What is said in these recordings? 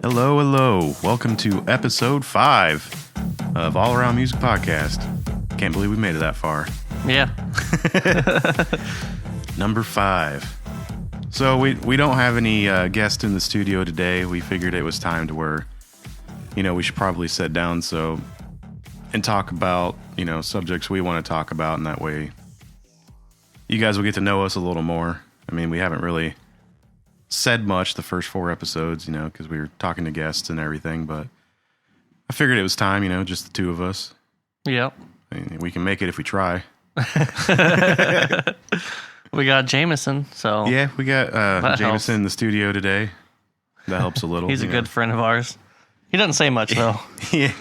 Hello, hello. Welcome to episode 5 of All Around Music Podcast. Can't believe we made it that far. Yeah. Number 5. So we don't have any guests in the studio today. We figured it was time to where, we should probably sit down and talk about, subjects we want to talk about. And that way you guys will get to know us a little more. I mean, we haven't really said much the first 4 episodes, because we were talking to guests and everything, but I figured it was time, just the two of us. Yep. I mean, we can make it if we try. We got Jameson, so... Yeah, we got Jameson in the studio today. That helps a little. He's a good friend of ours. He doesn't say much, though. Yeah.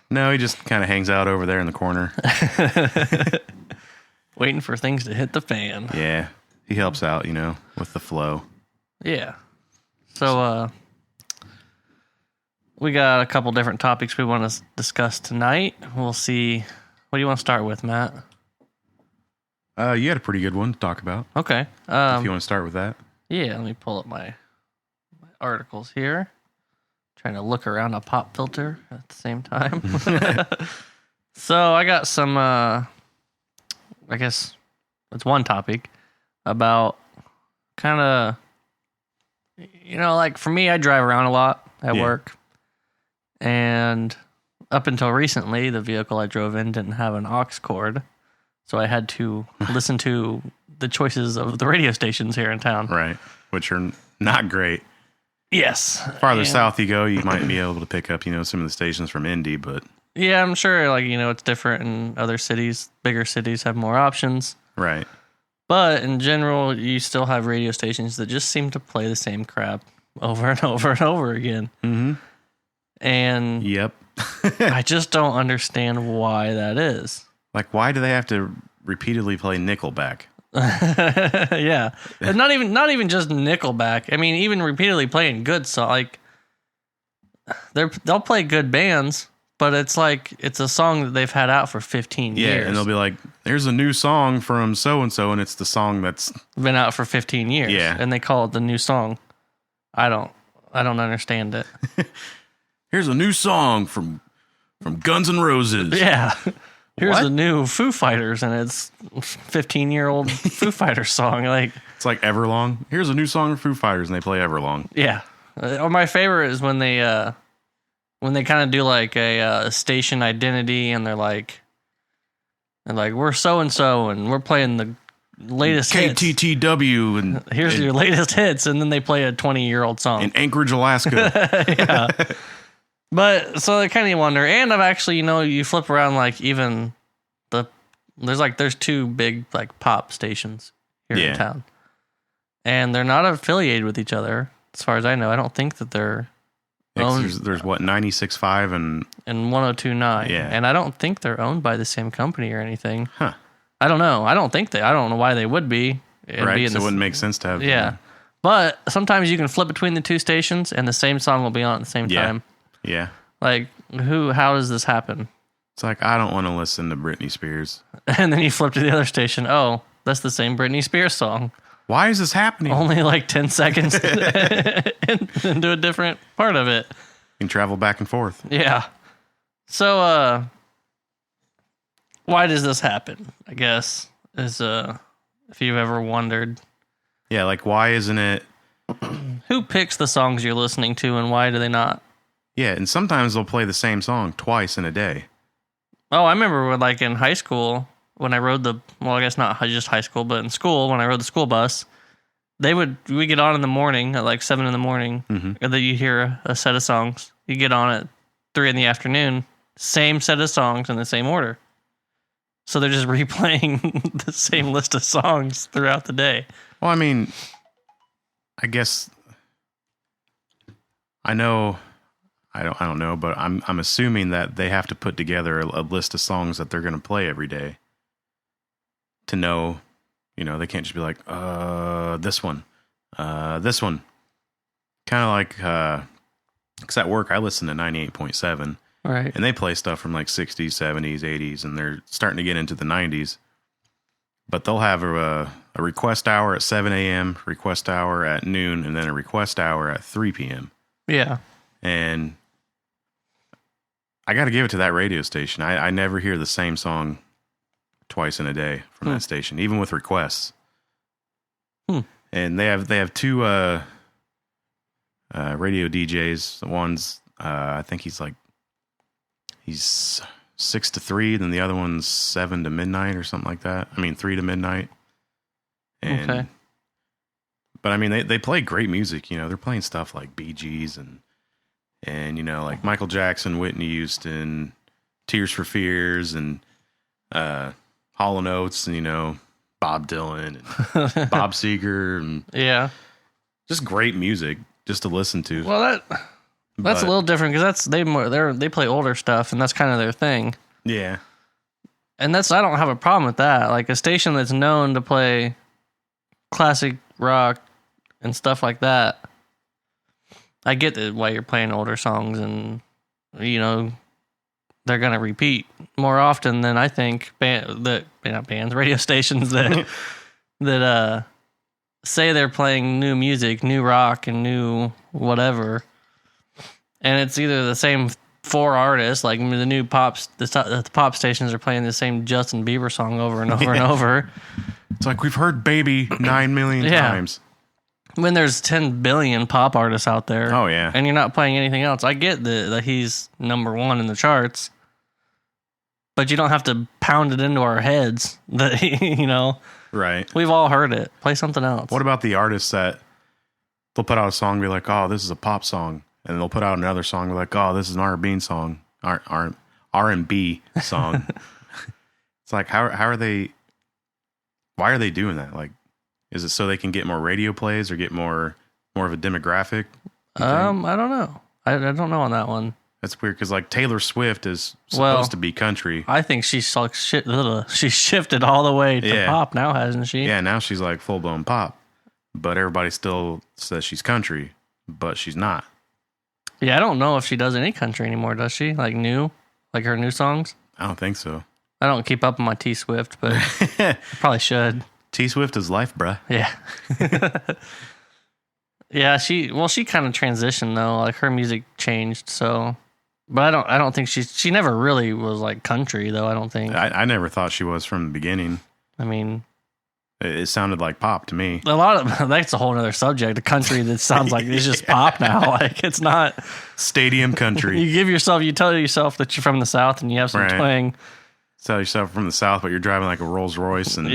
No, he just kind of hangs out over there in the corner. Waiting for things to hit the fan. Yeah. He helps out, with the flow. Yeah. So, we got a couple different topics we want to discuss tonight. We'll see. What do you want to start with, Matt? You had a pretty good one to talk about. Okay. If you want to start with that. Yeah, let me pull up my articles here. Trying to look around a pop filter at the same time. So, I got some, I guess it's one topic about kind of, like for me, I drive around a lot at work. And up until recently, the vehicle I drove in didn't have an aux cord. So I had to listen to the choices of the radio stations here in town. Right, which are not great. Yes. Farther south you go, you might be able to pick up, some of the stations from Indy, but... Yeah, I'm sure, it's different in other cities. Bigger cities have more options. Right. But in general, you still have radio stations that just seem to play the same crap over and over and over again. Mm-hmm. And... Yep. I just don't understand why that is. Like, why do they have to repeatedly play Nickelback? Yeah. And not even just Nickelback. I mean, even repeatedly playing good songs. They'll play good bands, but it's a song that they've had out for 15 years. Yeah, and they'll be like, there's a new song from so-and-so, and it's the song that's... been out for 15 years. Yeah. And they call it the new song. I don't understand it. Here's a new song from Guns N' Roses. Yeah. Here's What? the new Foo Fighters, and it's 15-year-old Foo Fighters song. It's like Everlong. Here's a new song from Foo Fighters, and they play Everlong. Yeah. Or my favorite is when they kind of do a station identity, and they're like, we're so and so, and we're playing the latest hits. KTTW, and Here's your latest hits, and then they play a 20-year-old song in Anchorage, Alaska. Yeah. But so I kind of wonder, and I've actually, you flip around even there's 2 big pop stations here in town, and they're not affiliated with each other as far as I know. I don't think that they're owned. There's what 96.5 and 102.9, yeah, and I don't think they're owned by the same company or anything. Huh? I don't know. I don't know why they would be. Right, so it wouldn't make sense to have. Yeah, but sometimes you can flip between the 2 stations, and the same song will be on at the same time. Yeah. How does this happen? It's like, I don't want to listen to Britney Spears. And then you flip to the other station. Oh, that's the same Britney Spears song. Why is this happening? Only 10 seconds into a different part of it. You can travel back and forth. Yeah. So, why does this happen? I guess is if you've ever wondered. Yeah, why isn't it? Who picks the songs you're listening to, and why do they not? Yeah, and sometimes they'll play the same song twice in a day. Oh, I remember in high school when I rode I guess not just high school, but in school when I rode the school bus, we get on in the morning at 7 in the morning, and then you hear a set of songs. You get on at 3 in the afternoon, same set of songs in the same order. So they're just replaying the same list of songs throughout the day. Well, I mean, I guess I know. I don't know, but I'm assuming that they have to put together a list of songs that they're going to play every day to know, they can't just be like, this one. Kind of like, because at work I listen to 98.7. Right. And they play stuff from 60s, 70s, 80s, and they're starting to get into the 90s. But they'll have a request hour at 7 a.m., request hour at noon, and then a request hour at 3 p.m. Yeah. And I got to give it to that radio station. I never hear the same song twice in a day from that station, even with requests. And they have two radio DJs. One's I think he's 6 to 3, then the other one's 7 to midnight or something like that. I mean 3 to midnight. And, okay. But I mean they play great music. You know, they're playing stuff like Bee Gees and you know, like Michael Jackson, Whitney Houston, Tears for Fears, and Hall & Oates, and you know, Bob Dylan and Bob Seger, and just great music just to listen to. Well, that's a little different because they play older stuff, and that's kind of their thing. Yeah, and I don't have a problem with that. Like a station that's known to play classic rock and stuff like that. I get why you're playing older songs, and you know they're gonna repeat more often than I think radio stations that say they're playing new music, new rock, and new whatever, and it's either the same 4 artists, like the new the pop stations are playing the same Justin Bieber song over and over and over. It's like we've heard "Baby" 9 million times. When there's 10 billion pop artists out there. Oh, yeah. And you're not playing anything else. I get that he's number 1 in the charts, but you don't have to pound it into our heads that, you know. Right. We've all heard it. Play something else. What about the artists that they'll put out a song and be like, oh, this is a pop song. And they'll put out another song and be like, oh, this is an R&B song. R&B song. It's like, how are they, why are they doing that? Like, is it so they can get more radio plays or get more of a demographic? I don't know. I don't know on that one. That's weird because like Taylor Swift is supposed to be country. I think she's like she's shifted all the way to pop now, hasn't she? Yeah, now she's like full blown pop, but everybody still says she's country, but she's not. Yeah, I don't know if she does any country anymore. Does she? Like her new songs? I don't think so. I don't keep up on my T Swift, but I probably should. T Swift is life, bruh. Yeah. Yeah, she kind of transitioned though. Like her music changed, so. But I don't think she never really was like country though. I don't think. I never thought she was from the beginning. I mean, it sounded like pop to me. A lot of that's a whole other subject. The country that sounds like it's just pop now. Like it's not stadium country. You tell yourself that you're from the South and you have some twang. Tell yourself from the South, but you're driving like a Rolls Royce and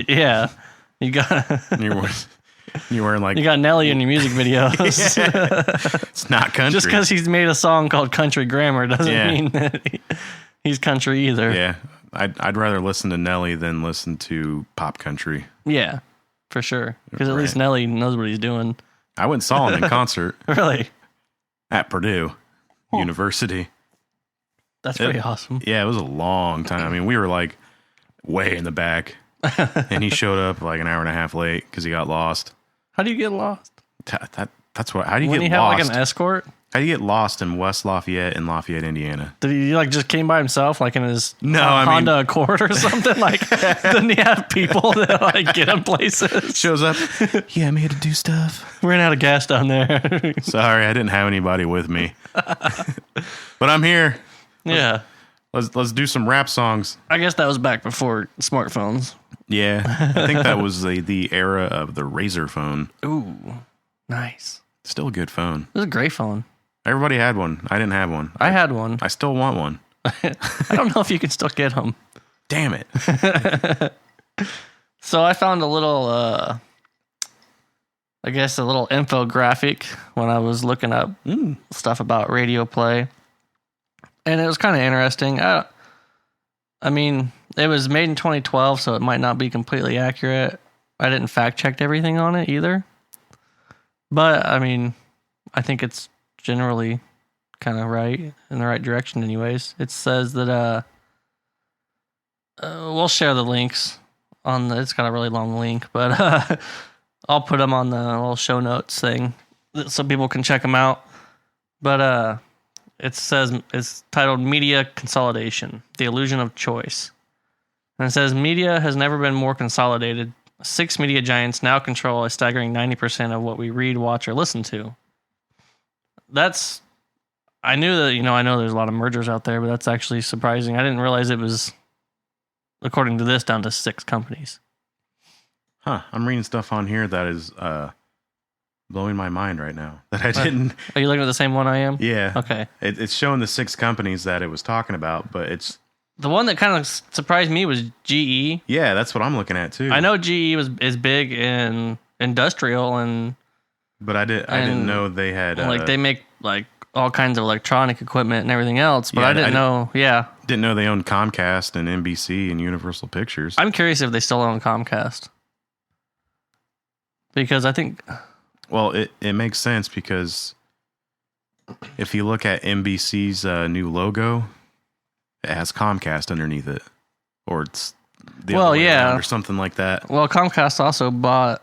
you got. You're wearing like... You got Nelly in your music videos. It's not country. Just because he's made a song called Country Grammar doesn't mean that he's country either. Yeah. I'd rather listen to Nelly than listen to pop country. Yeah, for sure. Because at least Nelly knows what he's doing. I went and saw him in concert. Really? At Purdue University. That's pretty awesome. Yeah, it was a long time. I mean, we were like way in the back. And he showed up like an hour and a half late because he got lost. How do you get lost? That's what. How do you When get he lost? have like an escort? How do you get lost in West Lafayette and Lafayette, Indiana? Did he like just came by himself, like in his Honda Accord or something? Like, didn't he have people that like get him places? Shows up. Yeah, I'm here to do stuff. Ran out of gas down there. Sorry, I didn't have anybody with me, but I'm here. Yeah. Let's do some rap songs. I guess that was back before smartphones. Yeah, I think that was the era of the Razor phone. Ooh, nice. Still a good phone. It was a great phone. Everybody had one. I didn't have one. I had one. I still want one. I don't know if you can still get them. Damn it. So I found a little, a little infographic when I was looking up stuff about radio play. And it was kind of interesting. I mean, it was made in 2012, so it might not be completely accurate. I didn't fact check everything on it either. But, I mean, I think it's generally kind of right, in the right direction anyways. It says that, we'll share the links it's got a really long link, but I'll put them on the little show notes thing so people can check them out. But, it says it's titled Media Consolidation, The Illusion of Choice. And it says media has never been more consolidated. 6 media giants now control a staggering 90% of what we read, watch, or listen to. That's I knew that, I know there's a lot of mergers out there, but that's actually surprising. I didn't realize it was, according to this, down to 6 companies. Huh. I'm reading stuff on here that is blowing my mind right now that I didn't. Are you looking at the same one I am? Yeah. Okay. It's showing the 6 companies that it was talking about, but it's. The one that kind of surprised me was GE. Yeah, that's what I'm looking at too. I know GE is big in industrial but I didn't know they had like they make like all kinds of electronic equipment and everything else. But I didn't know. Yeah, didn't know they owned Comcast and NBC and Universal Pictures. I'm curious if they still own Comcast because I think. Well, it makes sense because if you look at NBC's new logo, it has Comcast underneath it, or it's the other way around or something like that. Well, Comcast also bought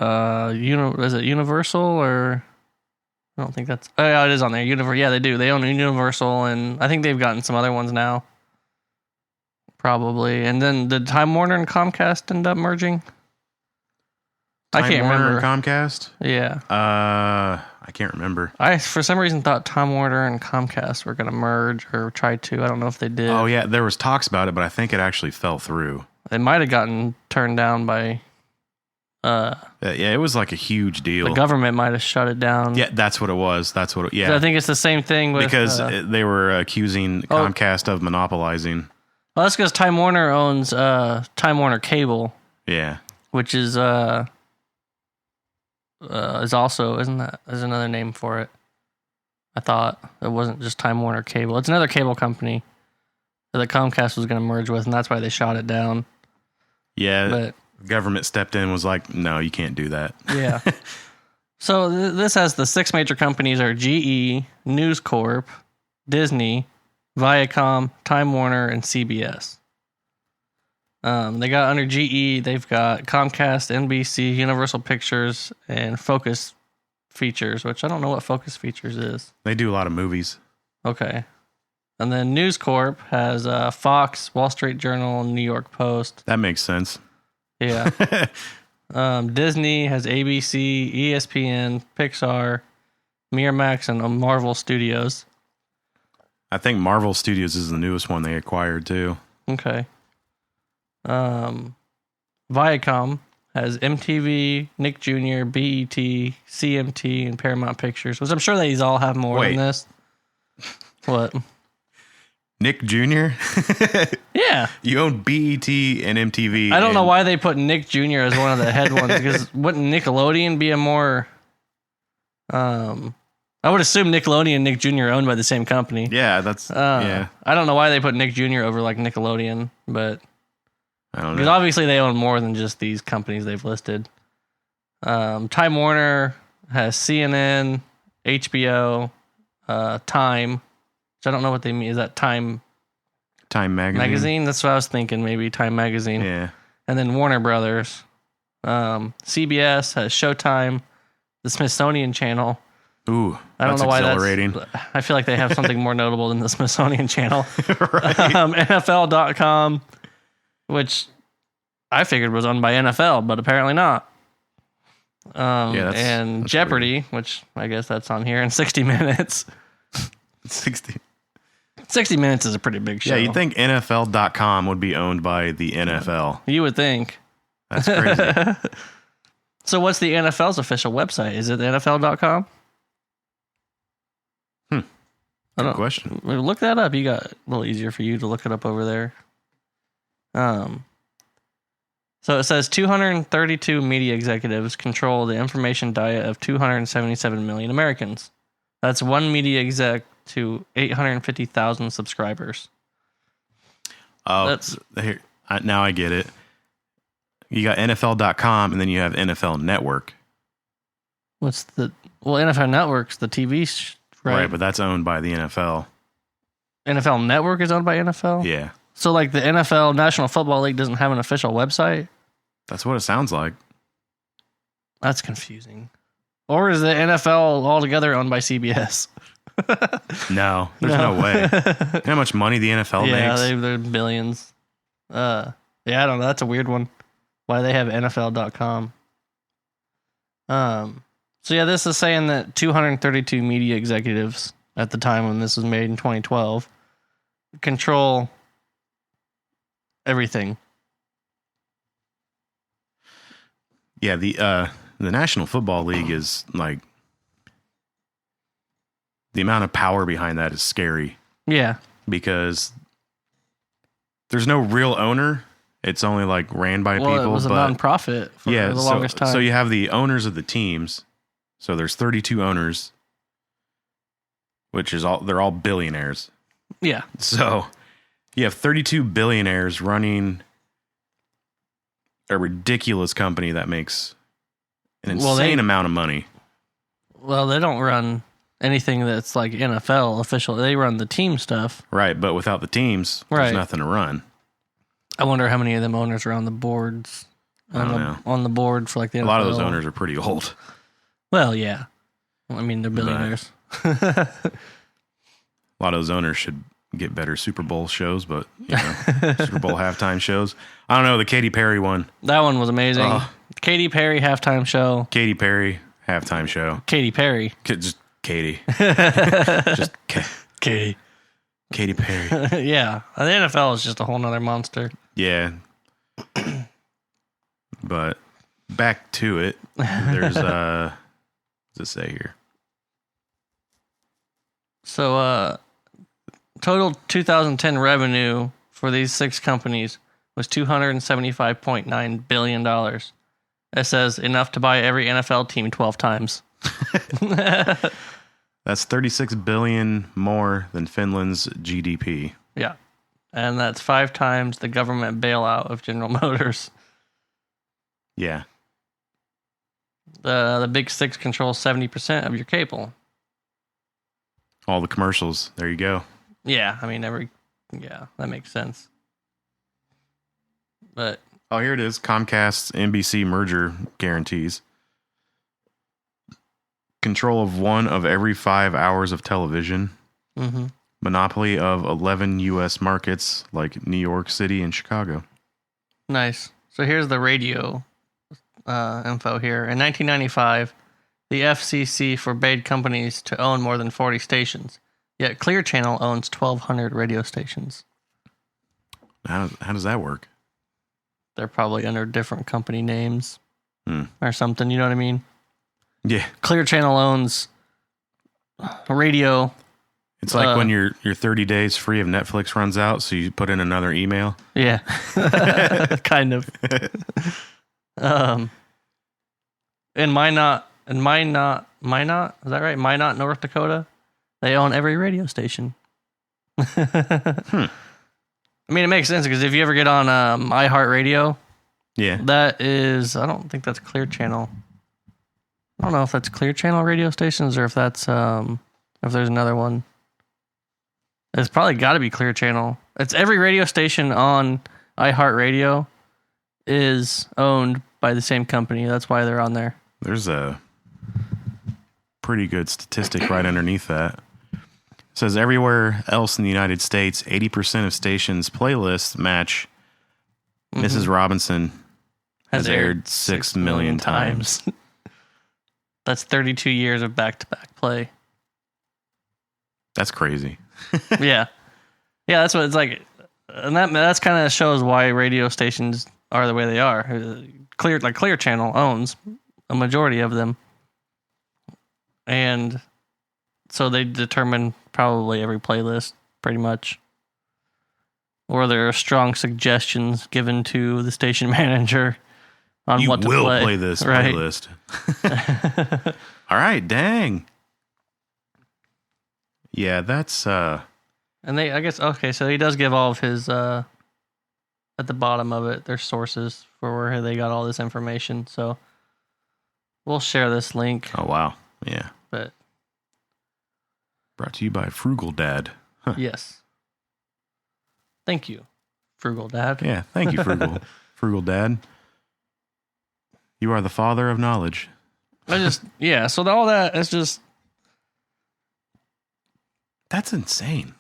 is it Universal or I don't think that's. Oh yeah, it is on there. Yeah, they do. They own Universal, and I think they've gotten some other ones now. Probably, and then did Time Warner and Comcast end up merging? I can't remember. Comcast? Yeah. I can't remember. I, for some reason, thought Time Warner and Comcast were going to merge or try to. I don't know if they did. Oh, yeah. There was talks about it, but I think it actually fell through. It might have gotten turned down by... yeah, it was like a huge deal. The government might have shut it down. Yeah, that's what it was. Yeah. So I think it's the same thing with... Because they were accusing Comcast of monopolizing. Well, that's because Time Warner owns Time Warner Cable. Yeah. Which is also is another name for it. I thought it wasn't just Time Warner Cable. It's another cable company that Comcast was going to merge with, and that's why they shot it down. Yeah, but the government stepped in and was like, no, you can't do that. Yeah. So this has the 6 major companies are GE, News Corp, Disney, Viacom, Time Warner, and CBS. They got under GE, they've got Comcast, NBC, Universal Pictures, and Focus Features, which I don't know what Focus Features is. They do a lot of movies. Okay. And then News Corp has Fox, Wall Street Journal, and New York Post. That makes sense. Yeah. Disney has ABC, ESPN, Pixar, Miramax, and Marvel Studios. I think Marvel Studios is the newest one they acquired too. Okay. Viacom has MTV, Nick Jr., BET, CMT, and Paramount Pictures, which I'm sure these all have more than this. What? Nick Jr.? Yeah. You own BET and MTV. I don't know why they put Nick Jr. as one of the head ones, because wouldn't Nickelodeon be a more... I would assume Nickelodeon and Nick Jr. are owned by the same company. Yeah, that's... yeah. I don't know why they put Nick Jr. over like Nickelodeon, but... I don't know. Because obviously they own more than just these companies they've listed. Time Warner has CNN, HBO, Time, which I don't know what they mean. Is that Time Magazine? That's what I was thinking, maybe Time Magazine. Yeah. And then Warner Brothers. CBS has Showtime, the Smithsonian Channel. Ooh, I don't know why exhilarating. I feel like they have something more notable than the Smithsonian Channel. Right. NFL.com, which I figured was owned by NFL, but apparently not. And that's Jeopardy, weird. Which I guess that's on here, and 60 Minutes. 60 Minutes is a pretty big show. Yeah, you'd think NFL.com would be owned by the NFL. You would think. That's crazy. So what's the NFL's official website? Is it NFL.com? Good question. Look that up. You got a little easier for you to look it up over there. So it says 232 media executives control the information diet of 277 million Americans. That's one media exec to 850,000 subscribers. Oh, here, now I get it. You got NFL.com and then you have NFL Network. NFL Network's the TV, right? But that's owned by the NFL. NFL Network is owned by NFL? Yeah. So like the NFL National Football League doesn't have an official website? That's what it sounds like. That's confusing. Or is the NFL altogether owned by CBS? No, there's no way. You know how much money the NFL makes? Yeah, they're billions. Yeah, I don't know. That's a weird one. Why they have NFL.com. So yeah, this is saying that 232 media executives at the time when this was made in 2012 control everything. Yeah, the National Football League is like, the amount of power behind that is scary. Yeah. Because there's no real owner. It's only like ran by people. It was a nonprofit for the longest time. So you have the owners of the teams. So there's 32 owners, which is they're all billionaires. Yeah. So you have 32 billionaires running a ridiculous company that makes an insane amount of money. Well, they don't run anything that's like NFL official. They run the team stuff. Right, but without the teams, there's nothing to run. I wonder how many of them owners are on the boards. I don't know. On the board for like the NFL. A lot of those owners are pretty old. Well, yeah. I mean, they're billionaires. A lot of those owners should get better Super Bowl shows, but Super Bowl halftime shows. I don't know, the Katy Perry one. That one was amazing. Katy Perry halftime show. Katy Perry halftime show. Katy Perry. Just Katy. Just Katy. Katy Perry. Yeah. The NFL is just a whole nother monster. Yeah. But back to it. There's what does it say here? So total 2010 revenue for these 6 companies was $275.9 billion. It says enough to buy every NFL team 12 times. That's 36 billion more than Finland's GDP. Yeah. And that's 5 times the government bailout of General Motors. Yeah. The big 6 control 70% of your cable. All the commercials. There you go. Yeah, I mean that makes sense. But here it is. Comcast NBC merger guarantees. Control of 1 of every 5 hours of television. Mm-hmm. Monopoly of 11 U.S. markets like New York City and Chicago. Nice. So here's the radio info here. In 1995, the FCC forbade companies to own more than 40 stations. Yet Clear Channel owns 1,200 radio stations. How does that work? They're probably under different company names or something. You know what I mean? Yeah. Clear Channel owns radio. It's like when your 30 days free of Netflix runs out, so you put in another email. Yeah. Kind of. In Minot, is that right? Minot, North Dakota? They own every radio station. I mean, it makes sense because if you ever get on iHeartRadio, yeah, that is, I don't think that's Clear Channel. I don't know if that's Clear Channel radio stations or if that's if there's another one. It's probably got to be Clear Channel. It's every radio station on iHeartRadio is owned by the same company. That's why they're on there. There's a pretty good statistic right underneath that. It says everywhere else in the United States, 80% of stations' playlists match Mrs. Robinson has aired 6 million times. That's 32 years of back-to-back play. That's crazy. Yeah. Yeah, that's what it's like. And that's kind of shows why radio stations are the way they are. Clear Channel owns a majority of them. And so they determine probably every playlist, pretty much. Or there are strong suggestions given to the station manager on what to play. You will play this playlist. All right, dang. Yeah, that's... And I guess, okay, so he does give all of his... at the bottom of it, there's sources for where they got all this information. So we'll share this link. Oh, wow. Yeah. But brought to you by Frugal Dad. Huh. Yes. Thank you, Frugal Dad. Yeah, thank you, Frugal Dad. You are the father of knowledge. So all that is just... That's insane.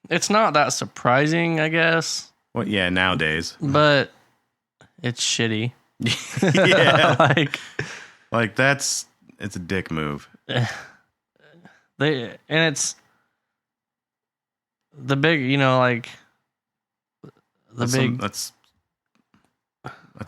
It's not that surprising, I guess. Well, yeah, nowadays. But it's shitty. Yeah. Like that's... it's a dick move. It's the big, like that's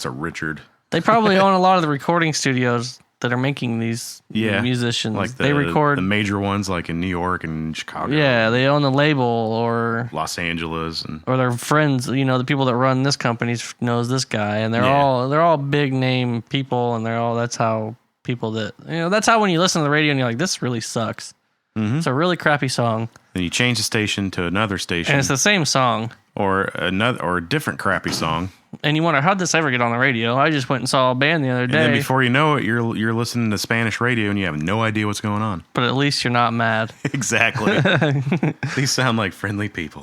a Richard. They probably own a lot of the recording studios that are making these musicians. Like they record the major ones, like in New York and Chicago. Yeah, they own the label or Los Angeles, or their friends. The people that run this company knows this guy, and they're all big name people, and that's how people that that's how when you listen to the radio and you're like, this really sucks. Mm-hmm. It's a really crappy song. Then you change the station to another station, and it's the same song or a different crappy song. And you wonder, how'd this ever get on the radio? I just went and saw a band the other day. And then before you know it, you're listening to Spanish radio and you have no idea what's going on. But at least you're not mad. Exactly. These sound like friendly people.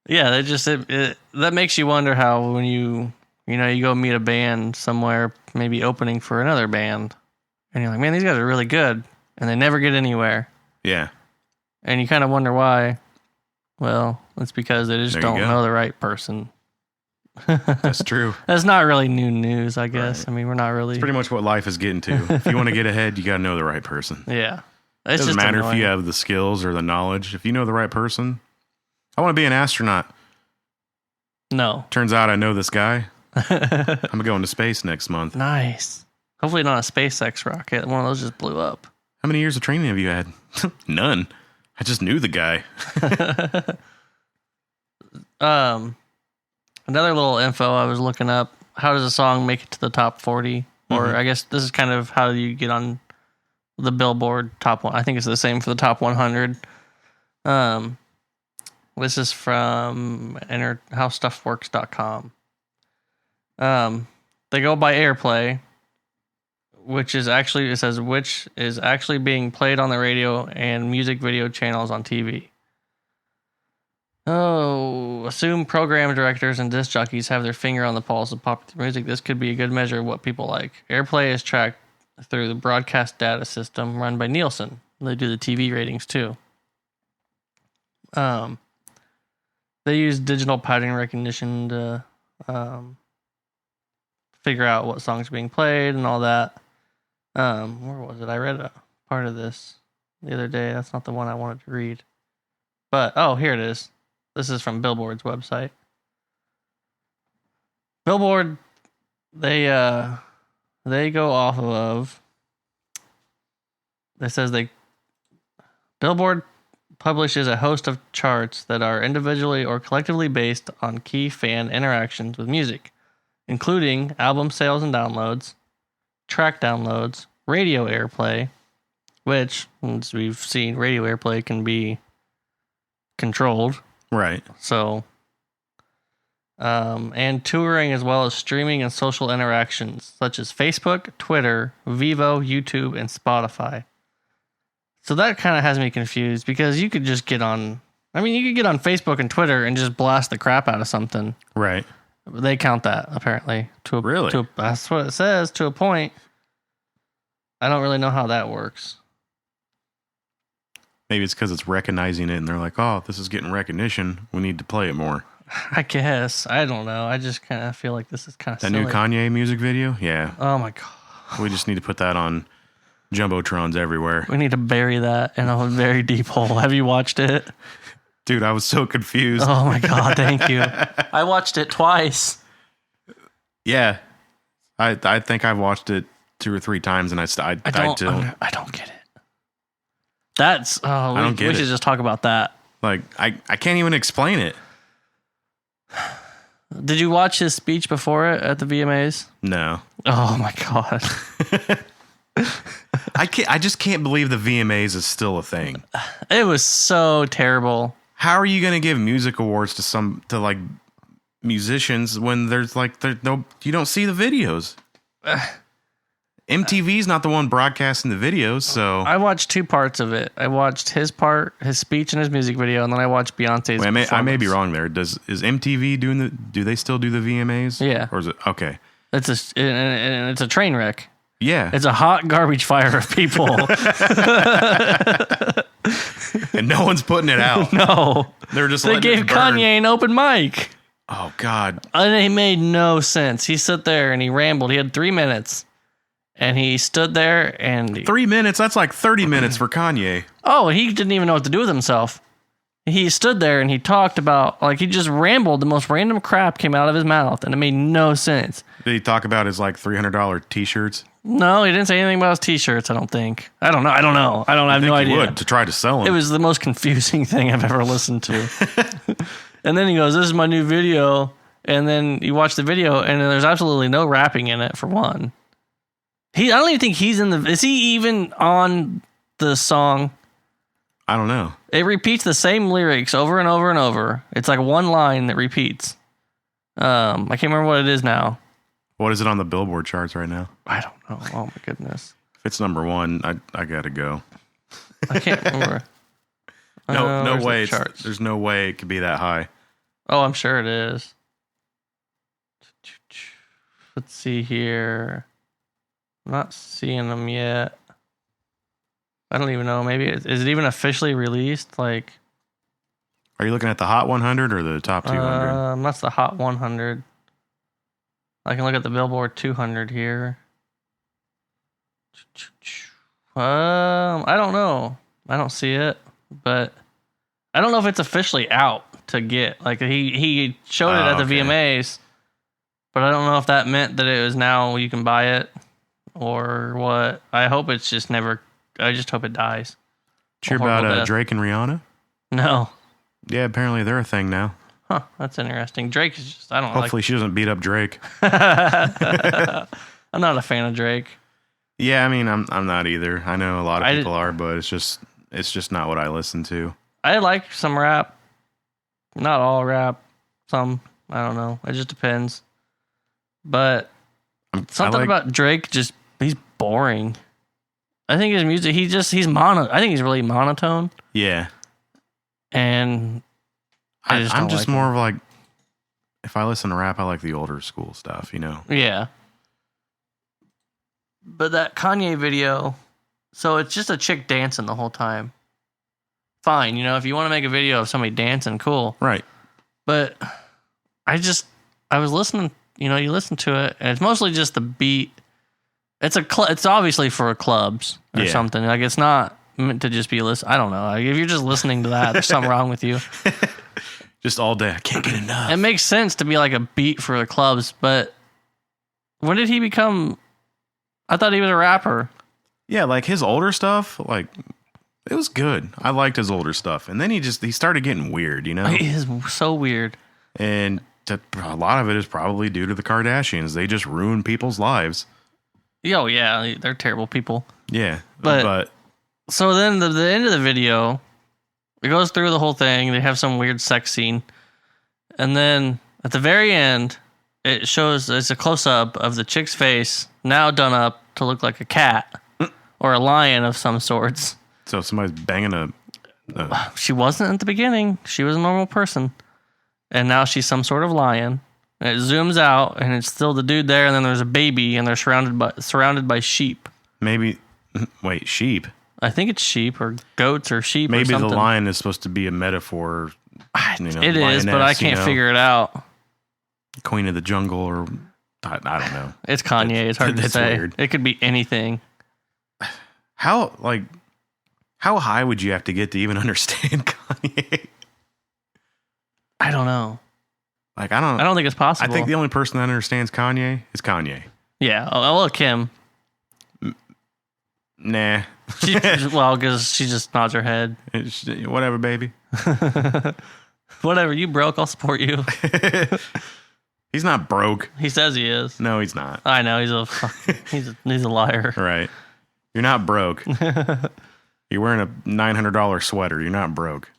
Yeah, that makes you wonder how when you go meet a band somewhere, maybe opening for another band, and you're like, man, these guys are really good, and they never get anywhere. Yeah. And you kind of wonder why. Well, it's because they just don't know the right person. That's true. That's not really new news, I guess. Right. I mean, we're not really... It's pretty much what life is getting to. If you want to get ahead, you got to know the right person. Yeah. It doesn't matter if you have the skills or the knowledge. If you know the right person... I want to be an astronaut. No. Turns out I know this guy. I'm going to space next month. Nice. Hopefully not a SpaceX rocket. One of those just blew up. How many years of training have you had? None. I just knew the guy. Another little info I was looking up. How does a song make it to the top 40? Or I guess this is kind of how you get on the Billboard top one. I think it's the same for the top 100. This is from howstuffworks.com. They go by airplay, which is actually being played on the radio and music video channels on TV. Oh, assume program directors and disc jockeys have their finger on the pulse of popular music. This could be a good measure of what people like. Airplay is tracked through the broadcast data system run by Nielsen. They do the TV ratings too. They use digital pattern recognition to figure out what songs are being played and all that. Where was it? I read a part of this the other day. That's not the one I wanted to read. But, here it is. This is from Billboard's website. Billboard, they go off of... It says Billboard publishes a host of charts that are individually or collectively based on key fan interactions with music, including album sales and downloads, track downloads, radio airplay, which, as we've seen, radio airplay can be controlled. Right. So, and touring as well as streaming and social interactions, such as Facebook, Twitter, Vivo, YouTube, and Spotify. So that kind of has me confused because you could just get on... you could get on Facebook and Twitter and just blast the crap out of something. Right. They count that, apparently. Really? That's what it says, to a point. I don't really know how that works. Maybe it's because it's recognizing it and they're like, oh, this is getting recognition. We need to play it more. I guess. I don't know. I just kind of feel like this is kind of silly. That new Kanye music video? Yeah. Oh, my God. We just need to put that on Jumbotrons everywhere. We need to bury that in a very deep hole. Have you watched it? Dude, I was so confused. Oh, my God. Thank you. I watched it twice. Yeah. I think I've watched it 2 or 3 times and I don't get it. That's... Oh, we should just talk about that. Like, I can't even explain it. Did you watch his speech before it at the VMAs? No. Oh, my God. I just can't believe the VMAs is still a thing. It was so terrible. How are you going to give music awards to musicians when there's you don't see the videos? MTV's not the one broadcasting the videos, so I watched 2 parts of it. I watched his part, his speech and his music video, and then I watched Beyonce's. Wait, I may be wrong there. Is MTV do they still do the VMAs? Yeah. Or is it okay? It's a train wreck. Yeah. It's a hot garbage fire of people. And no one's putting it out. No. They gave Kanye an open mic. Oh, God. And it made no sense. He sat there and he rambled. He had 3 minutes. And he stood there and 3 minutes? That's like 30 minutes for Kanye. oh, he didn't even know what to do with himself. He stood there and he talked about, like, he just rambled. The most random crap came out of his mouth, and it made no sense. Did he talk about his like $300 T-shirts? No, he didn't say anything about his T-shirts, I don't think. I don't know. I have no idea. He would to try to sell them. It was the most confusing thing I've ever listened to. And then he goes, this is my new video. And then you watch the video, and there's absolutely no rapping in it, for one. I don't even think he's in the... Is he even on the song? I don't know. It repeats the same lyrics over and over and over. It's like one line that repeats. I can't remember what it is now. What is it on the Billboard charts right now? I don't know. Oh, my goodness. If it's number one, I gotta go. I can't remember. No way. There's no way it could be that high. Oh, I'm sure it is. Let's see here. I'm not seeing them yet. I don't even know. Maybe is it even officially released? Like, are you looking at the Hot 100 or the Top 200? That's the Hot 100. I can look at the Billboard 200 here. I don't know. I don't see it, but I don't know if it's officially out to get. Like he showed it at the VMAs, but I don't know if that meant that it was now you can buy it or what. I hope it's just never. I just hope it dies. Did you hear about Drake and Rihanna? No. Yeah, apparently they're a thing now. Huh, that's interesting. Drake is just, I don't know. Hopefully she doesn't beat up Drake. I'm not a fan of Drake. Yeah, I mean, I'm not either. I know a lot of people are, but it's just not what I listen to. I like some rap. Not all rap. Some, I don't know. It just depends. But something about Drake, just, he's boring. I think his music, I think he's really monotone. Yeah. And I'm just more of like, if I listen to rap, I like the older school stuff, you know? Yeah. But that Kanye video, so it's just a chick dancing the whole time. Fine, if you want to make a video of somebody dancing, cool. Right. But I was listening, you listen to it, and it's mostly just the beat. It's obviously for clubs or something. Like, it's not meant to just be I don't know. Like, if you're just listening to that, there's something wrong with you. Just all day. I can't get enough. It makes sense to be like a beat for the clubs, but when did he become... I thought he was a rapper. Yeah, like his older stuff, like, it was good. I liked his older stuff. And then he started getting weird, He is so weird. And a lot of it is probably due to the Kardashians. They just ruin people's lives. Oh, yeah, they're terrible people. Yeah, but so then the end of the video, it goes through the whole thing. They have some weird sex scene, and then at the very end, it shows it's a close up of the chick's face, now done up to look like a cat or a lion of some sorts. So somebody's banging She wasn't at the beginning. She was a normal person, and now she's some sort of lion. And it zooms out, and it's still the dude there, and then there's a baby, and they're surrounded by sheep. Maybe, wait, sheep? I think it's sheep or goats or sheep. Maybe or the lion is supposed to be a metaphor. It is, but I can't figure it out. Queen of the jungle, or I don't know. It's Kanye. It's hard to say. Weird. It could be anything. How high would you have to get to even understand Kanye? I don't know. Like, I don't think it's possible. I think the only person that understands Kanye is Kanye. Yeah. Oh, Kim. Nah. Because she just nods her head. Whatever, baby. Whatever. You broke. I'll support you. He's not broke. He says he is. No, he's not. I know. He's a liar. Right. You're not broke. You're wearing a $900 sweater. You're not broke.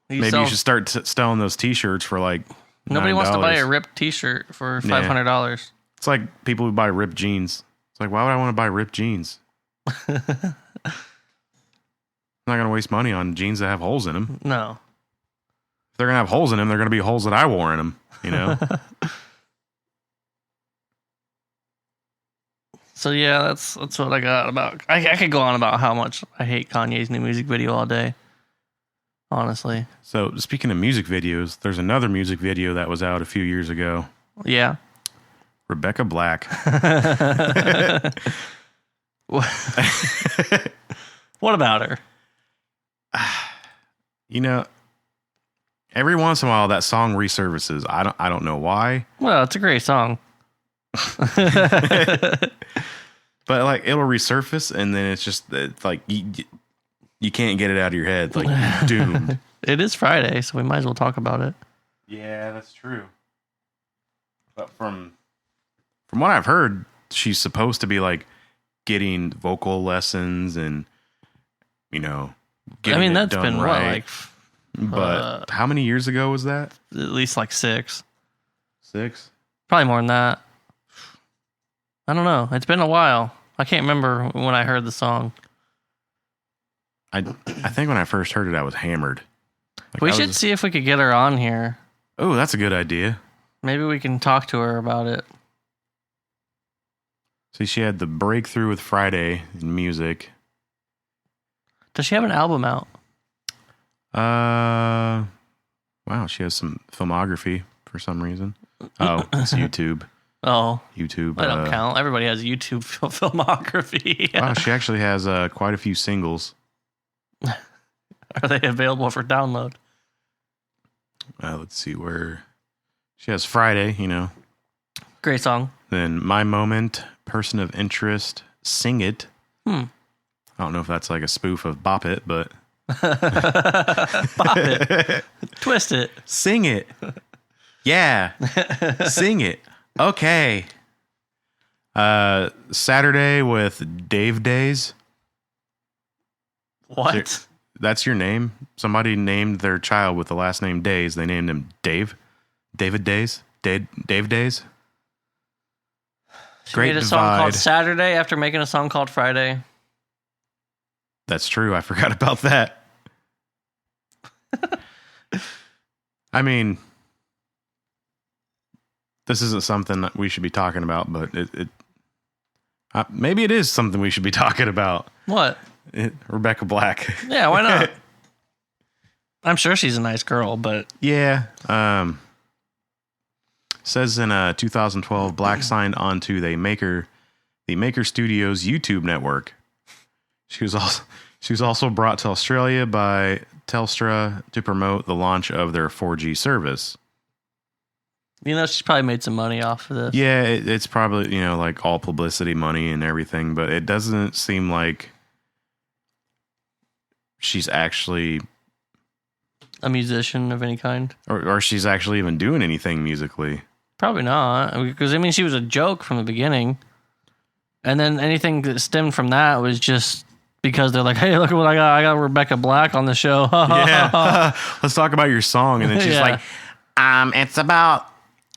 Maybe you should start selling those T-shirts for like nobody $9. Wants to buy a ripped T-shirt for $500. It's like people who buy ripped jeans. It's like, why would I want to buy ripped jeans? I'm not going to waste money on jeans that have holes in them. No. If they're going to have holes in them, they're going to be holes that I wore in them, So yeah, that's what I got about. I could go on about how much I hate Kanye's new music video all day. Honestly. So speaking of music videos, there's another music video that was out a few years ago. Yeah. Rebecca Black. What about her? You know, every once in a while that song resurfaces. I don't know why. Well, it's a great song. But like it'll resurface and then it's like you can't get it out of your head. Like you're doomed. It is Friday, so we might as well talk about it. Yeah, that's true. But from what I've heard, she's supposed to be like getting vocal lessons and getting it that's done been right. But how many years ago was that? At least like 6. 6? Probably more than that. I don't know. It's been a while. I can't remember when I heard the song. I think when I first heard it, I was hammered. We should see if we could get her on here. Oh, that's a good idea. Maybe we can talk to her about it. See, she had the breakthrough with Friday in music. Does she have an album out? Wow, she has some filmography for some reason. Oh, it's YouTube. Oh, YouTube. I don't count. Everybody has YouTube filmography. Wow, she actually has quite a few singles. Are they available for download? Let's see where she has Friday. Great song. Then My Moment, Person of Interest, Sing It. I don't know if that's like a spoof of Bop It, but Bop it. Twist it. Sing it. Yeah. Sing it. Okay. Saturday with Dave Days. What? That's your name? Somebody named their child with the last name Days. They named him Dave. David Days. Dave Days. She made a song called Saturday after making a song called Friday. That's true. I forgot about that. I mean, this isn't something that we should be talking about, but maybe it is something we should be talking about. What? Rebecca Black. Yeah, why not? I'm sure she's a nice girl, but yeah. Says in 2012, Black signed onto the Maker Studios YouTube network. She was also brought to Australia by Telstra to promote the launch of their 4G service. She's probably made some money off of this. Yeah, it's probably, like all publicity money and everything, but it doesn't seem like she's actually a musician of any kind. Or she's actually even doing anything musically. Probably not. Because, she was a joke from the beginning. And then anything that stemmed from that was just because they're like, hey, look at what I got. I got Rebecca Black on the show. Yeah. Let's talk about your song. And then she's like, it's about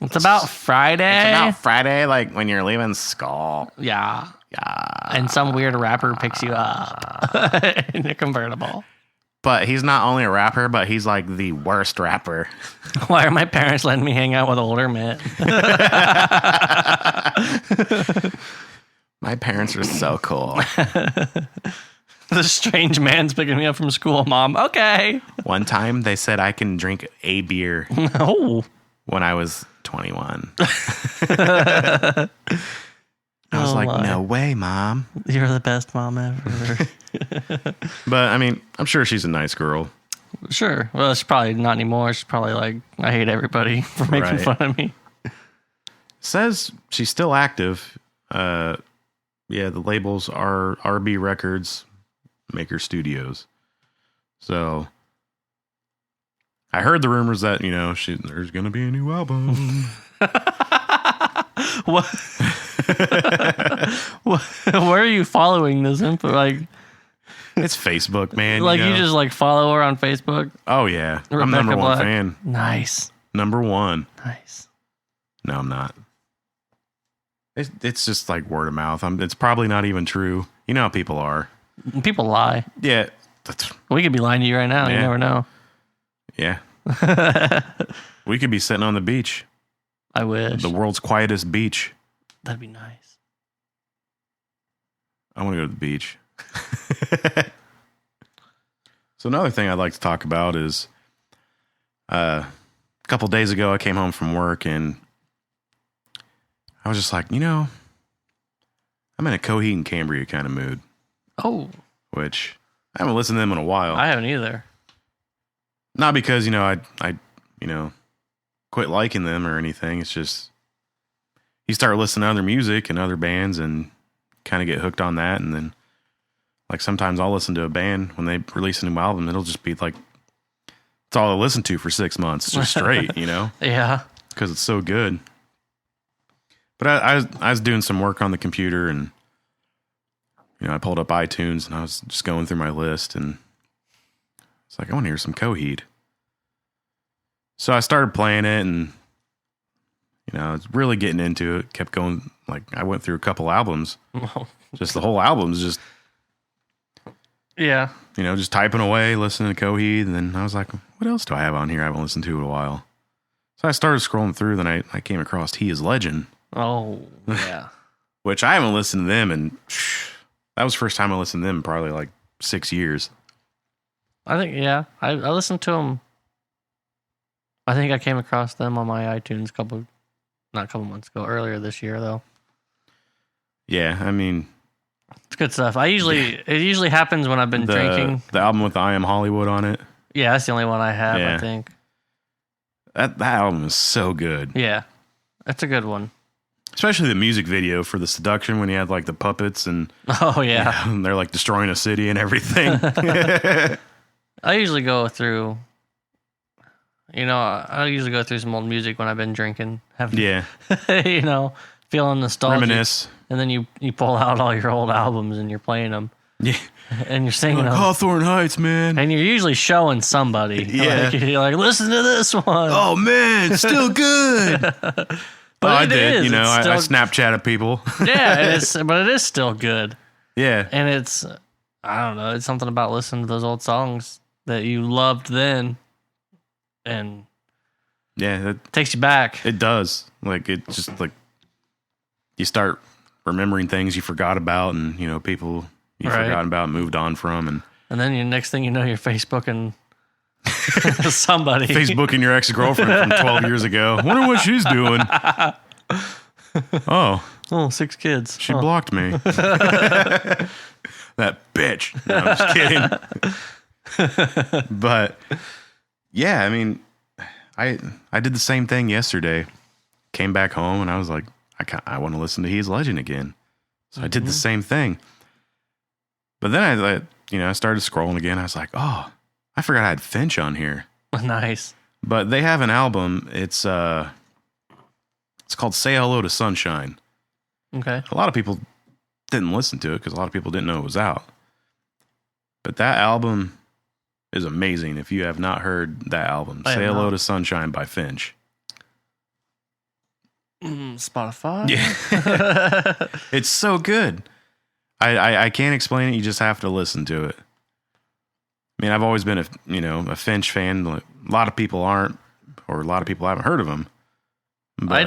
Friday. It's about Friday, like when you're leaving school. Yeah. Yeah. And some weird rapper picks you up in a convertible. But he's not only a rapper, but he's like the worst rapper. Why are my parents letting me hang out with older men? My parents are so cool. The strange man's picking me up from school, Mom. Okay. One time they said I can drink a beer. No. When I was 21. I was no way, Mom. You're the best mom ever. But, I'm sure she's a nice girl. Sure. Well, it's probably not anymore. She's probably like, I hate everybody for making fun of me. Says she's still active. The labels are RB Records, Maker Studios. So, I heard the rumors that, there's going to be a new album. What? Where are you following this info? Like, it's Facebook, man. Like, you just like follow her on Facebook? Oh, yeah. Rebecca I'm number Black. one fan. Nice. Number one. Nice. No, I'm not. It's just like word of mouth. It's probably not even true. You know how people are. People lie. Yeah. We could be lying to you right now. Yeah. You never know. Yeah. We could be sitting on the beach. I wish. The world's quietest beach. That'd be nice. I want to go to the beach. So another thing I'd like to talk about is a couple days ago I came home from work and I was just like, I'm in a Coheed and Cambria kind of mood. Oh. Which I haven't listened to them in a while. I haven't either. Not because, I quit liking them or anything. It's just you start listening to other music and other bands and kind of get hooked on that. And then, like, sometimes I'll listen to a band when they release a new album. It'll just be like, it's all I listen to for 6 months, just straight, Yeah. Because it's so good. But I was doing some work on the computer and, I pulled up iTunes and I was just going through my list and it's like, I want to hear some Coheed. So I started playing it and, I was really getting into it. Kept going, like, I went through a couple albums. Just the whole album's just, yeah. Just typing away, listening to Coheed. And then I was like, what else do I have on here I haven't listened to in a while? So I started scrolling through. Then I came across He Is Legend. Oh, yeah. Which I haven't listened to them. And that was the first time I listened to them in probably like 6 years. I think, yeah. I listened to them. I think I came across them on my iTunes not a couple months ago, earlier this year, though. Yeah, I mean, it's good stuff. It usually happens when I've been drinking. The album with I Am Hollywood on it. Yeah, that's the only one I have, I think. That album is so good. Yeah, that's a good one. Especially the music video for The Seduction when he had like the puppets and oh yeah, and they're like destroying a city and everything. I usually go through, I usually go through some old music when I've been drinking. Feeling nostalgic. Reminisce. And then you pull out all your old albums and you're playing them. Yeah. And you're singing them. Hawthorne Heights, man. And you're usually showing somebody. Yeah. You're like, listen to this one. Oh, man, it's still good. But I did. I Snapchatted people. Yeah, but it is still good. Yeah. And it's, I don't know, it's something about listening to those old songs that you loved then. And yeah, it takes you back. It does. Like, it just, like, you start remembering things you forgot about and, people you forgot about and moved on from. And then next thing you know, you're Facebooking somebody. Facebooking your ex-girlfriend from 12 years ago. Wonder what she's doing. Oh, 6 kids. She blocked me. That bitch. No, I'm just kidding. But, yeah, I mean, I did the same thing yesterday. Came back home and I was like, I want to listen to He Is Legend again. So I did the same thing. But then I started scrolling again. I was like, oh, I forgot I had Finch on here. Nice. But they have an album. It's called Say Hello to Sunshine. Okay. A lot of people didn't listen to it because a lot of people didn't know it was out. But that album is amazing. If you have not heard that album, Say Hello to Sunshine by Finch. Spotify. Yeah. It's so good. I can't explain it. You just have to listen to it. I mean, I've always been a Finch fan. A lot of people aren't, or a lot of people haven't heard of him. But I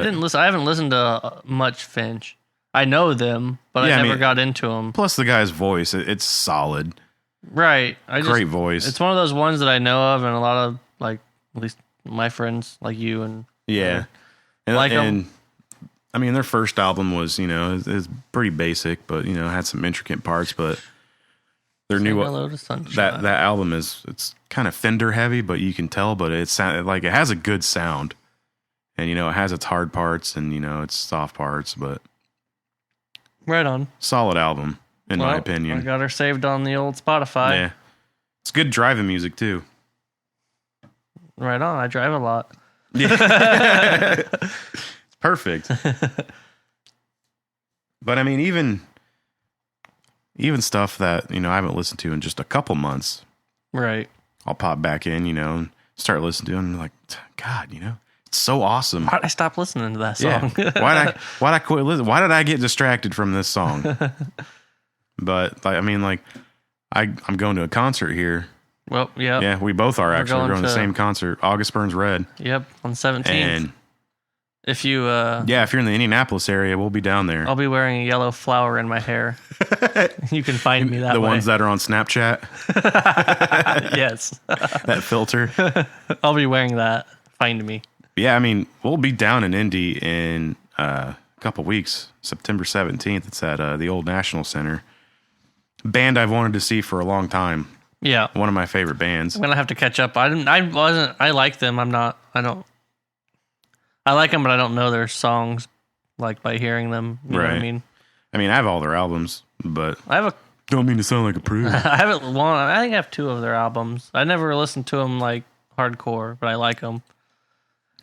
haven't listened to much Finch. I know them, but I never got into them. Plus, the guy's voice, it's solid. Right. Great voice. It's one of those ones that I know of, and a lot of, like, at least my friends like you and yeah, and I mean, their first album was, is pretty basic, but had some intricate parts. But their new that album it's kind of Fender heavy, but you can tell. But it has a good sound, and it has its hard parts and its soft parts. But right on, solid album in my opinion. I got her saved on the old Spotify. Yeah, it's good driving music too. Right on. I drive a lot. Yeah. Perfect. But I mean, even stuff that, I haven't listened to in just a couple months. Right. I'll pop back in, and start listening to it and like, God, it's so awesome. Why did I stop listening to that song? Yeah. Why'd I quit listening? Why did I get distracted from this song? But I'm going to a concert here. Well, yeah. Yeah, we both are actually. We're going to the same concert, August Burns Red. Yep, on 17th. And if you if you're in the Indianapolis area, we'll be down there. I'll be wearing a yellow flower in my hair. You can find me that way. The ones that are on Snapchat. Yes. That filter. I'll be wearing that. Find me. Yeah, I mean, we'll be down in Indy in couple weeks, September 17th. It's at the Old National Center. Band I've wanted to see for a long time. Yeah. One of my favorite bands. I'm gonna have to catch up. I like them. I like them, but I don't know their songs like by hearing them. You know what I mean? I have all their albums, but I have a don't mean to sound like a prude. I haven't one. I think I have 2 of their albums. I never listened to them like hardcore, but I like them.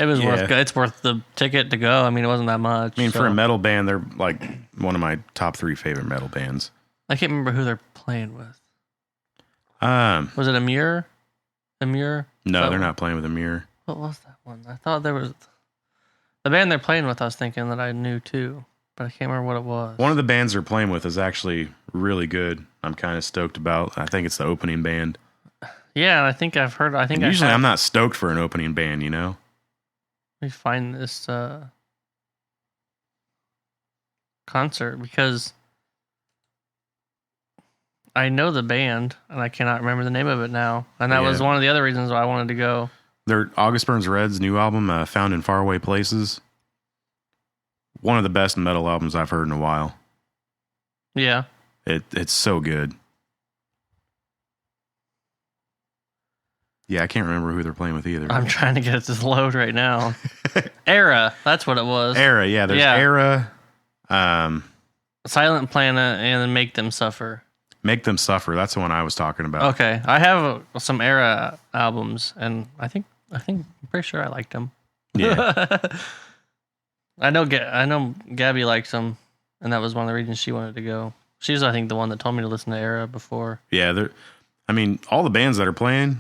It was it's worth the ticket to go. I mean, it wasn't that much. For a metal band, they're like one of my top 3 favorite metal bands. I can't remember who they're playing with. Was it Amir? Amir? No, they're not playing with Amir. What was that one? I thought there was the band they're playing with. I was thinking that I knew too, but I can't remember what it was. One of the bands they're playing with is actually really good. I'm kind of stoked about. I think it's the opening band. Yeah, and I think I've heard. Usually I'm not stoked for an opening band, you know. Let me find this concert because I know the band and I cannot remember the name of it now. And that was one of the other reasons why I wanted to go. Their August Burns Red's new album, Found in Faraway Places. One of the best metal albums I've heard in a while. Yeah. It's so good. Yeah, I can't remember who they're playing with either. I'm trying to get it to load right now. Era, that's what it was. Era, yeah. There's Era. Silent Planet and then Make Them Suffer. Make Them Suffer. That's the one I was talking about. Okay, I have some Era albums, and I'm pretty sure I liked them. Yeah. I know Gabby likes them, and that was one of the reasons she wanted to go. She's, I think, the one that told me to listen to Era before. Yeah, all the bands that are playing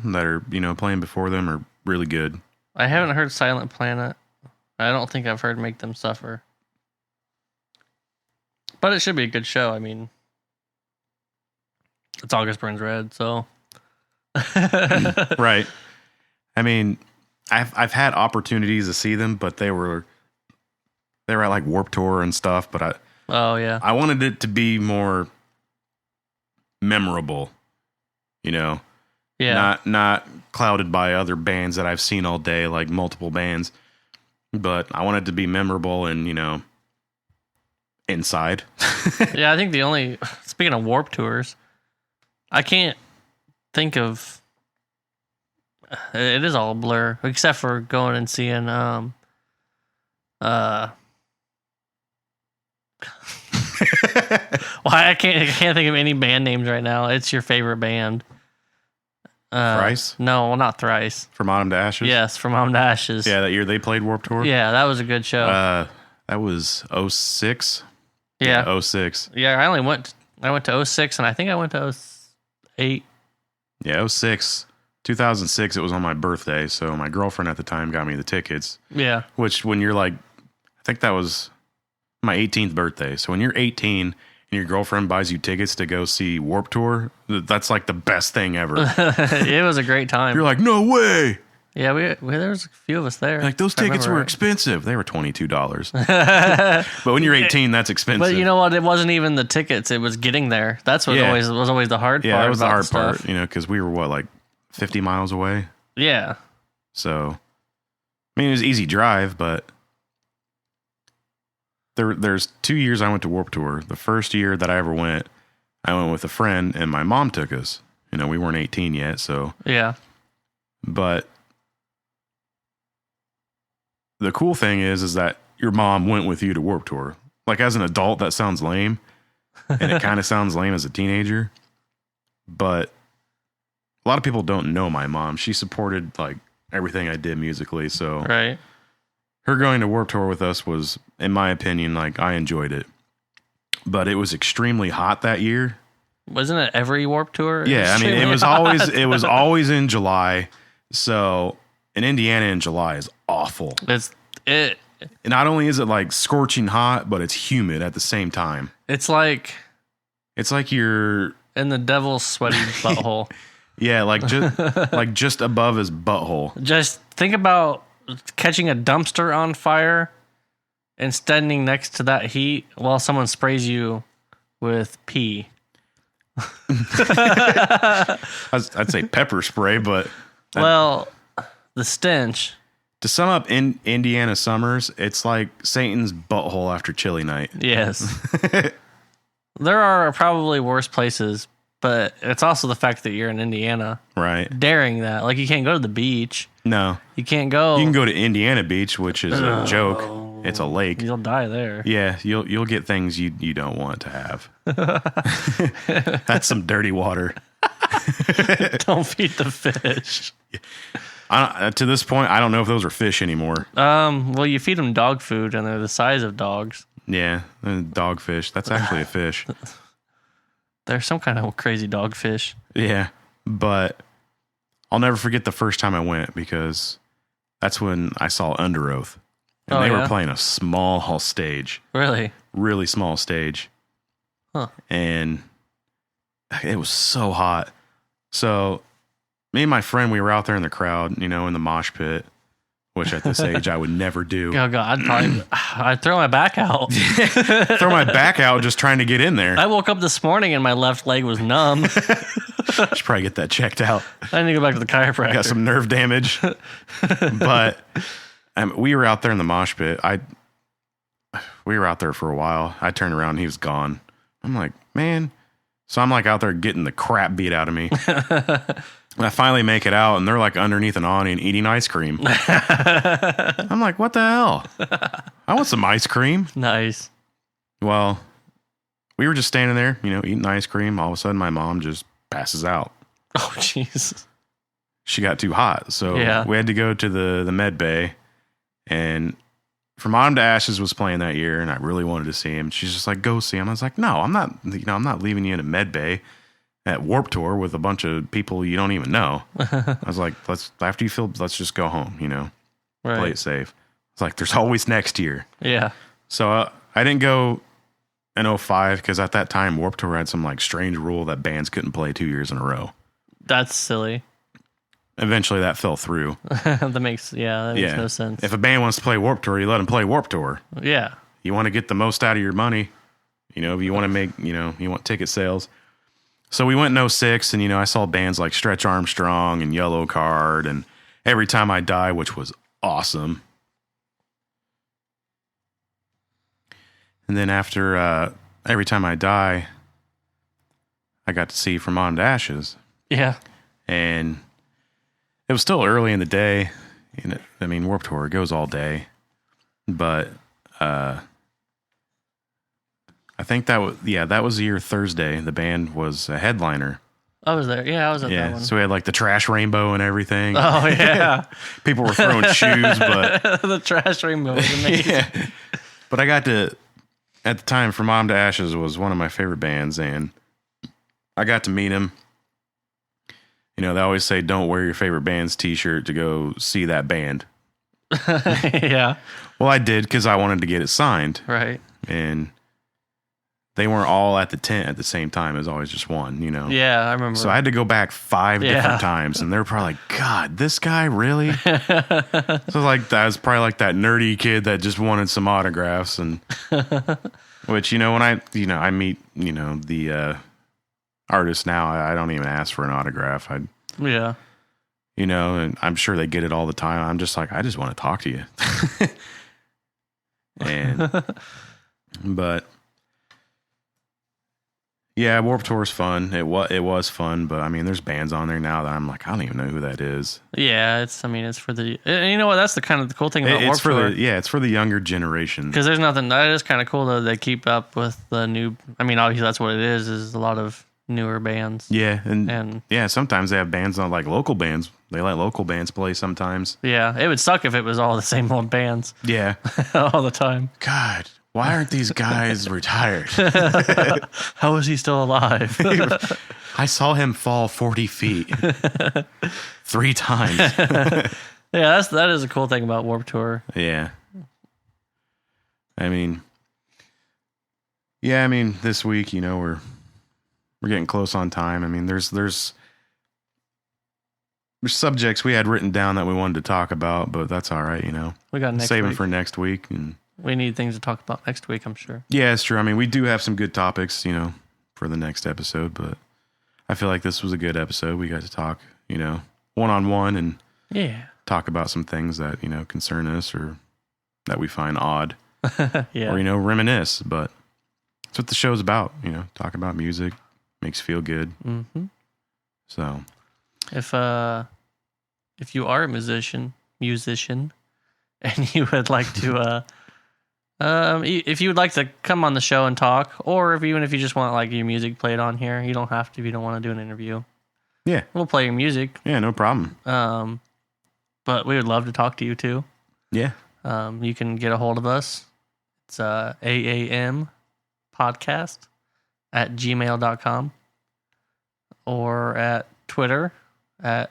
playing before them are really good. I haven't heard Silent Planet. I don't think I've heard Make Them Suffer. But it should be a good show. I mean, it's August Burns Red, so. Right. I mean, I've had opportunities to see them, but they were at like Warped Tour and stuff, but I wanted it to be more memorable, you know. Yeah. Not clouded by other bands that I've seen all day, like multiple bands, but I wanted it to be memorable and, inside. Yeah, I think speaking of Warped Tours, I can't think of, it is all a blur, except for going and seeing, well, I can't think of any band names right now. It's your favorite band. Thrice? No, well, not Thrice. From Autumn to Ashes? Yes, From Autumn to Ashes. Yeah, that year they played Warped Tour? Yeah, that was a good show. That was 06? Yeah. 06. Yeah, I went to 06, and I think I went to 08. Yeah, 06. 2006, it was on my birthday, so my girlfriend at the time got me the tickets. Yeah. Which, when you're like, I think that was my 18th birthday. So when you're 18 and your girlfriend buys you tickets to go see Warped Tour, that's like the best thing ever. It was a great time. You're like, no way. Yeah, there was a few of us there. Like, those tickets were expensive. They were $22. But when you're 18, that's expensive. But you know what? It wasn't even the tickets. It was getting there. That's what was always the hard part. Yeah, that was the hard stuff. part, because we were, like 50 miles away? Yeah. So, it was easy drive, but there's 2 years I went to Warped Tour. The first year that I ever went, I went with a friend, and my mom took us. We weren't 18 yet, so. Yeah. But the cool thing is that your mom went with you to Warped Tour. Like, as an adult, that sounds lame, and it kind of sounds lame as a teenager. But a lot of people don't know my mom. She supported, like, everything I did musically, so. Right. Her going to Warped Tour with us was, in my opinion, like, I enjoyed it. But it was extremely hot that year. Wasn't it every Warped Tour? Yeah, it was always in July. So in Indiana in July is awful. And not only is it like scorching hot, but it's humid at the same time. It's like you're in the devil's sweaty butthole. Yeah, like just above his butthole. Just think about catching a dumpster on fire and standing next to that heat while someone sprays you with pee. I'd say pepper spray, but well, the stench. To sum up in Indiana summers, it's like Satan's butthole after chili night. Yes. There are probably worse places, but it's also the fact that you're in Indiana. Right. Daring that. Like, you can't go to the beach. No. You can't go. You can go to Indiana Beach, which is a joke. It's a lake. You'll die there. Yeah, you'll get things you don't want to have. That's some dirty water. Don't feed the fish. To this point, I don't know if those are fish anymore. Well, you feed them dog food, and they're the size of dogs. Yeah, dogfish. That's actually a fish. They're some kind of crazy dogfish. Yeah, but I'll never forget the first time I went because that's when I saw Under Oath. And they were playing a small hall stage. Really? Really small stage. Huh. And it was so hot. So me and my friend, we were out there in the crowd, in the mosh pit, which at this age I would never do. Oh, God. I'd throw my back out. Throw my back out just trying to get in there. I woke up this morning and my left leg was numb. Should probably get that checked out. I need to go back to the chiropractor. Got some nerve damage. But we were out there in the mosh pit. We were out there for a while. I turned around and he was gone. I'm like, man. So I'm like out there getting the crap beat out of me. I finally make it out and they're like underneath an awning eating ice cream. I'm like, what the hell? I want some ice cream. Nice. Well, we were just standing there, eating ice cream. All of a sudden my mom just passes out. Oh, jeez. She got too hot. So we had to go to the med bay. And From Autumn to Ashes was playing that year, and I really wanted to see him. She's just like, go see him. I was like, no, I'm not. I'm not leaving you in a med bay at Warped Tour with a bunch of people you don't even know. I was like, let's just go home. Right. Play it safe. It's like there's always next year. Yeah. So I didn't go in 2005 because at that time Warped Tour had some like strange rule that bands couldn't play 2 years in a row. That's silly. Eventually that fell through. that makes no sense. If a band wants to play Warped Tour, you let them play Warped Tour. Yeah. You want to get the most out of your money. If you want to make, you want ticket sales. So we went in 2006 and, I saw bands like Stretch Armstrong and Yellow Card and Every Time I Die, which was awesome. And then after Every Time I Die, I got to see From Autumn to Ashes. Yeah. And it was still early in the day. Warped Tour goes all day. But I think that was the year Thursday. The band was a headliner. I was there. Yeah, I was at that one. So we had like the trash rainbow and everything. Oh, yeah. People were throwing shoes, but the trash rainbow was amazing. Yeah. But I got to, at the time, From Autumn to Ashes was one of my favorite bands, and I got to meet him. They always say, don't wear your favorite band's t-shirt to go see that band. Yeah. Well, I did because I wanted to get it signed. Right. And they weren't all at the tent at the same time. It was always just one, Yeah, I remember. So I had to go back 5 different times. And they were probably like, God, this guy, really? So I was probably like that nerdy kid that just wanted some autographs. And which, when I meet, the artists now, I don't even ask for an autograph. Yeah. And I'm sure they get it all the time. I'm just like, I just want to talk to you. But yeah, Warped Tour is fun. It was fun, but there's bands on there now that I'm like, I don't even know who that is. Yeah, it's for the, you know what? That's the cool thing about Warped Tour. It's for the younger generation. Because there's nothing, that is kind of cool though. They keep up with the new, obviously that's what it is a lot of newer bands. Yeah, and sometimes they have bands on like local bands. They let local bands play sometimes. Yeah, it would suck if it was all the same old bands. Yeah. all the time. God, why aren't these guys retired? How is he still alive? I saw him fall 40 feet 3 times. Yeah, that is a cool thing about Warped Tour. Yeah. This week, we're getting close on time. There's subjects we had written down that we wanted to talk about, but that's all right, We got next save them week. for next week, and we need things to talk about next week, I'm sure. Yeah, it's true. We do have some good topics, for the next episode, but I feel like this was a good episode. We got to talk, one-on-one, and yeah, talk about some things that, concern us or that we find odd. Yeah. Or, reminisce. But that's what the show's about, talk about music, makes you feel good. Mm-hmm. So if you are a musician, and you would like to, if you would like to come on the show and talk, or even if you just want like your music played on here, you don't have to if you don't want to do an interview. Yeah. We'll play your music. Yeah, no problem. But we would love to talk to you too. Yeah. You can get a hold of us. It's AAM podcast at gmail.com or at Twitter at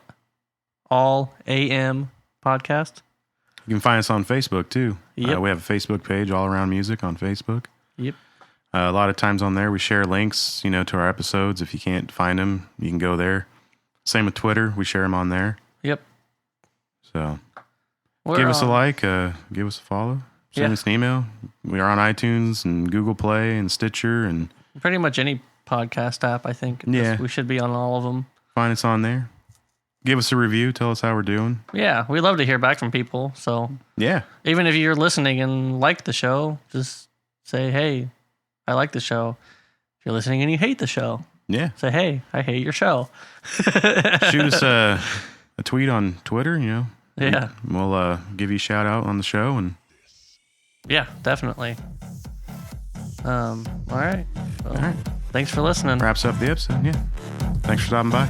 all AM podcast. You can find us on Facebook too. Yep. We have a Facebook page, All Around Music, on Facebook. Yep. A lot of times on there, we share links, to our episodes. If you can't find them, you can go there. Same with Twitter. We share them on there. Yep. So give us a like, give us a follow, send us an email. We are on iTunes and Google Play and Stitcher and pretty much any podcast app, I think. Yeah. We should be on all of them. Find us on there. Give us a review. Tell us how we're doing. Yeah, we love to hear back from people. So yeah, even if you're listening and like the show, just say, hey, I like the show. If you're listening and you hate the show, say, hey, I hate your show. Shoot us a tweet on Twitter, Yeah. We'll give you a shout out on the show. And yeah, definitely. All right. Well, all right. Thanks for listening. Wraps up the episode. Yeah. Thanks for stopping by.